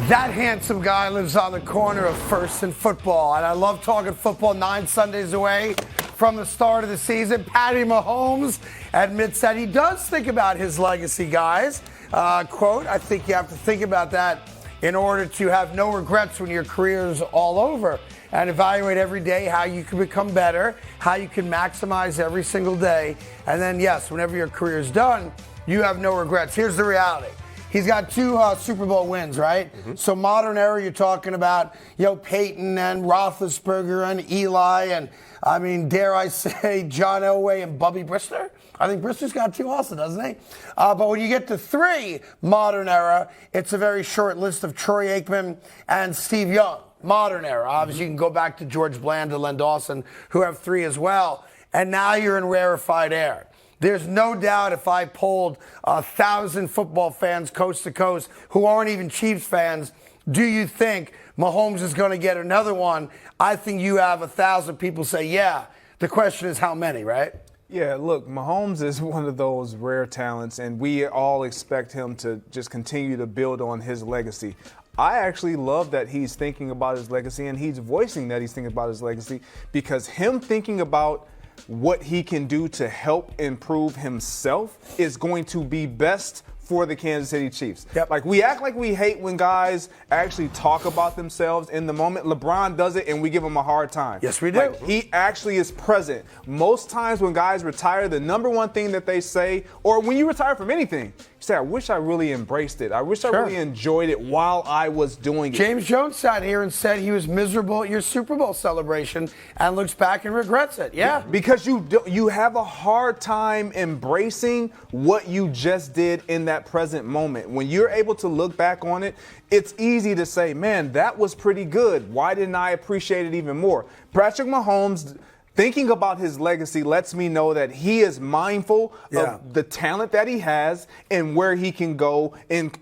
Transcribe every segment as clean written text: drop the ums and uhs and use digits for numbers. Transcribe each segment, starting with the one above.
That handsome guy lives on the corner of First and Football, and I love talking football 9 Sundays away from the start of the season. Patty Mahomes admits that he does think about his legacy, guys. Quote, I think you have to think about that in order to have no regrets when your career's all over, and evaluate every day how you can become better, how you can maximize every single day, and then, yes, whenever your career's done, you have no regrets. Here's the reality. He's got 2 Super Bowl wins, right? Mm-hmm. So modern era, you're talking about, Peyton and Roethlisberger and Eli and, dare I say, John Elway and Bubby Brister? I think Brister's got 2 also, doesn't he? But when you get to 3 modern era, it's a very short list of Troy Aikman and Steve Young. Modern era. Obviously, you can go back to George Bland and Len Dawson, who have 3 as well. And now you're in rarefied air. There's no doubt if I polled 1,000 football fans coast to coast who aren't even Chiefs fans, do you think Mahomes is going to get another one? I think you have 1,000 people say, yeah. The question is how many, right? Yeah, look, Mahomes is one of those rare talents, and we all expect him to just continue to build on his legacy. I actually love that he's thinking about his legacy, and he's voicing that he's thinking about his legacy, because him thinking about what he can do to help improve himself is going to be best for the Kansas City Chiefs. Yep. Like, we act like we hate when guys actually talk about themselves in the moment. LeBron does it, and we give him a hard time. Yes, we do. Like, he actually is present. Most times when guys retire, the number one thing that they say, or when you retire from anything, you say, I wish I really embraced it. I wish I really enjoyed it while I was doing it. James Jones sat here and said he was miserable at your Super Bowl celebration and looks back and regrets it. Yeah. Because you have a hard time embracing what you just did in that present moment. When you're able to look back on it, it's easy to say, man, that was pretty good. Why didn't I appreciate it even more? Patrick Mahomes, thinking about his legacy, lets me know that he is mindful of the talent that he has and where he can go and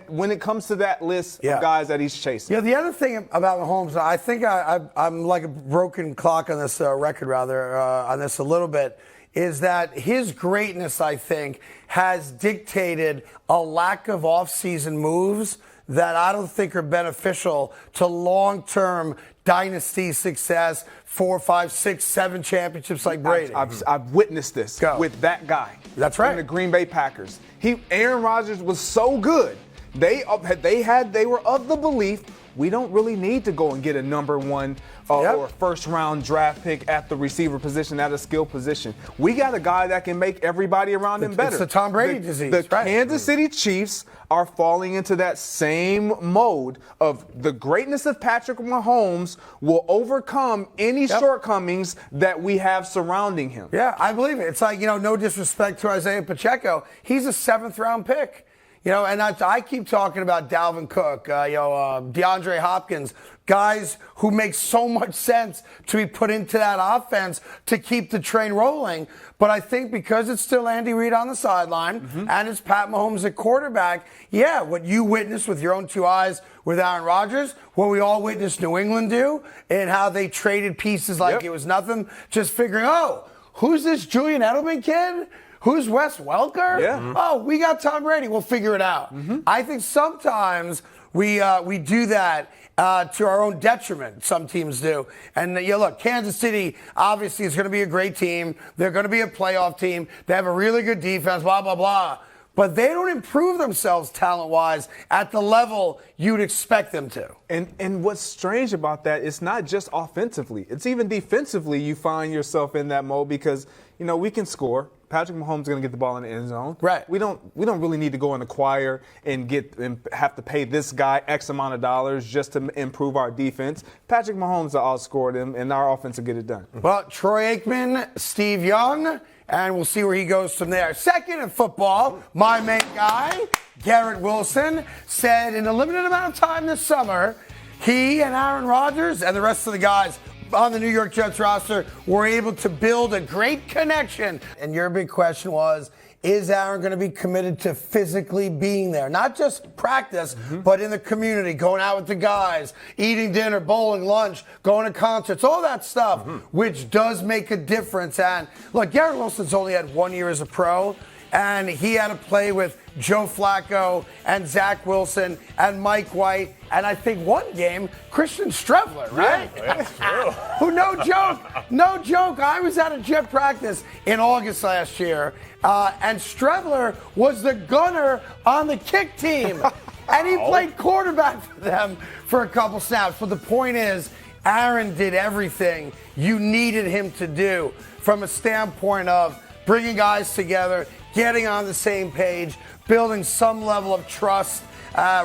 when it comes to that list of guys that he's chasing. The other thing about Mahomes, I think I'm like a broken clock on this record, on this a little bit, is that his greatness, I think, has dictated a lack of off-season moves that I don't think are beneficial to long-term dynasty success, 4, 5, 6, 7 championships like Brady. I've witnessed this with that guy. That's right. In the Green Bay Packers. Aaron Rodgers was so good. They were of the belief, we don't really need to go and get a number 1 or a first-round draft pick at the receiver position, at a skill position. We got a guy that can make everybody around him better. It's the Tom Brady disease. The Kansas City Chiefs are falling into that same mode of the greatness of Patrick Mahomes will overcome any shortcomings that we have surrounding him. Yeah, I believe it. It's like, no disrespect to Isaiah Pacheco. He's a 7th-round pick. And I keep talking about Dalvin Cook, DeAndre Hopkins, guys who make so much sense to be put into that offense to keep the train rolling. But I think because it's still Andy Reid on the sideline and it's Pat Mahomes at quarterback, what you witnessed with your own 2 eyes with Aaron Rodgers, what we all witnessed New England do, and how they traded pieces like it was nothing, just figuring, who's this Julian Edelman kid? Who's Wes Welker? Yeah. Oh, we got Tom Brady. We'll figure it out. I think sometimes we do that to our own detriment. Some teams do. And look, Kansas City obviously is going to be a great team. They're going to be a playoff team. They have a really good defense, blah, blah, blah. But they don't improve themselves talent-wise at the level you'd expect them to. And what's strange about that, it's not just offensively. It's even defensively you find yourself in that mode because, we can score. Patrick Mahomes is going to get the ball in the end zone. Right. We don't really need to go and acquire and have to pay this guy X amount of dollars just to improve our defense. Patrick Mahomes will outscore them, and our offense will get it done. Well, Troy Aikman, Steve Young, and we'll see where he goes from there. Second in football, my main guy, Garrett Wilson, said in a limited amount of time this summer, he and Aaron Rodgers and the rest of the guys on the New York Jets roster were able to build a great connection. And your big question was, is Aaron going to be committed to physically being there? Not just practice, but in the community, going out with the guys, eating dinner, bowling, lunch, going to concerts, all that stuff, which does make a difference. And look, Garrett Wilson's only had 1 year as a pro. and he had to play with Joe Flacco and Zach Wilson and Mike White, and I think one game, Christian Streveler, right? Yeah, Who, no joke, I was at a Jet practice in August last year, and Streveler was the gunner on the kick team, and he played quarterback for them for a couple snaps. But the point is, Aaron did everything you needed him to do from a standpoint of bringing guys together, getting on the same page, building some level of trust,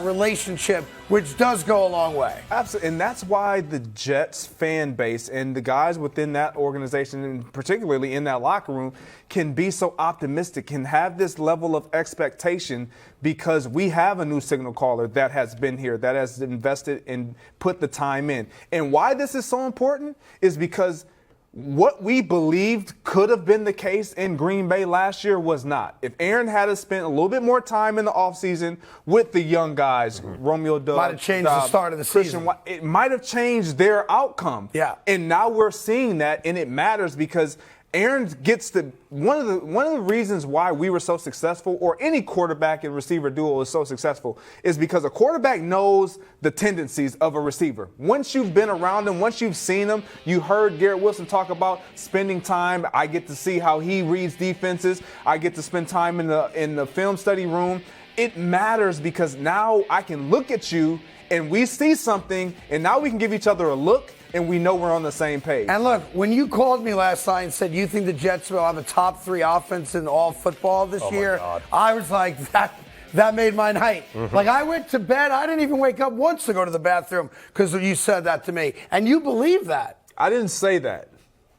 relationship, which does go a long way. Absolutely, and that's why the Jets fan base and the guys within that organization, and particularly in that locker room, can be so optimistic, can have this level of expectation because we have a new signal caller that has been here, that has invested and put the time in. And why this is so important is because what we believed could have been the case in Green Bay last year was not. If Aaron had spent a little bit more time in the offseason with the young guys, Romeo Doubs, Might have changed the start of the season. It might have changed their outcome. Yeah. And now we're seeing that, and it matters because Aaron gets the one of the reasons why we were so successful, or any quarterback and receiver duo is so successful, is because a quarterback knows the tendencies of a receiver. Once you've been around him, once you've seen him, you heard Garrett Wilson talk about spending time. I get to see how he reads defenses. I get to spend time in the film study room. It matters because now I can look at you and we see something, and now we can give each other a look, and we know we're on the same page. And look, when you called me last night and said you think the Jets will have a top 3 offense in all football this year, God. I was like, that made my night. Like, I went to bed. I didn't even wake up once to go to the bathroom because you said that to me. And you believe that. I didn't say that.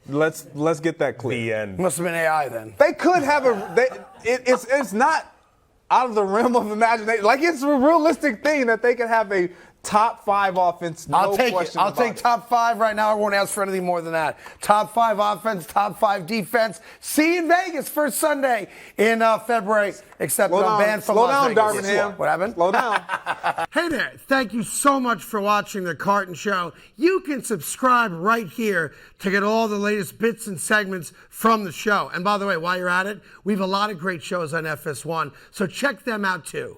Let's get that clear. The end. Must have been AI then. They could have it's not out of the realm of imagination. Like, it's a realistic thing that they could have a top 5 offense. I'll take it. I'll take top 5 right now. I won't ask for anything more than that. Top 5 offense, top 5 defense. See you in Vegas first Sunday in February. Except I'm banned from Las Vegas. Slow down, Darvingham. What happened? Slow down. Hey there. Thank you so much for watching The Carton Show. You can subscribe right here to get all the latest bits and segments from the show. And by the way, while you're at it, we have a lot of great shows on FS1, so check them out too.